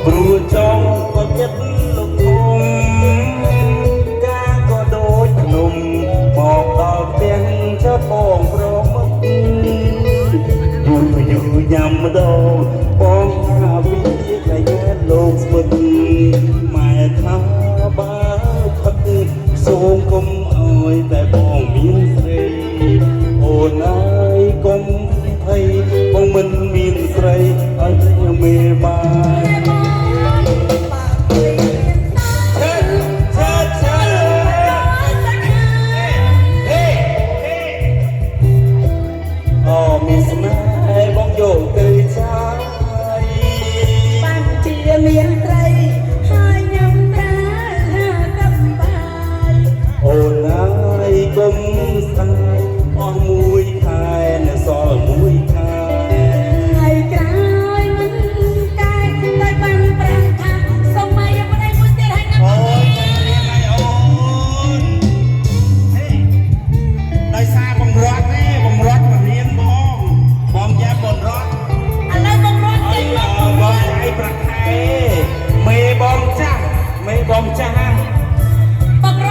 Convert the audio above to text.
ព្រោះចង់ក៏ចិត្តលោកធំការក៏ដូចភ្នំមកដល់ផ្ទះចោតបងប្រមុខយូរយូរញ៉ាំម្ដងបងថាវាតែកែលោកស្វិតម៉ែថាបើផឹកសូមកុំអើយតែបងមានស្រីអូនអើយកុំភ័យបងមិនមានស្រីឲ្យមេបានមានស្នេហ៍បងយកទៅចាយបានជាមានត្រីហើយញ៉ាំតែកំបាយអូនអើយកុំស្ដាយអស់មួយខែនៅសល់មួយខែហើយក្រោយមិនកែតែបានប្រាំថាសុំមកយកប្តីមួយទៀតហើយណាអូយទៅរៀនហើយអូនហេដោយសារបំរត់ទេបំរត់មករៀនបងយ៉ាបងរត់ឥឡូវបងរត់ចេញមកបងឯងប្រាក់ខែមេបងចាស់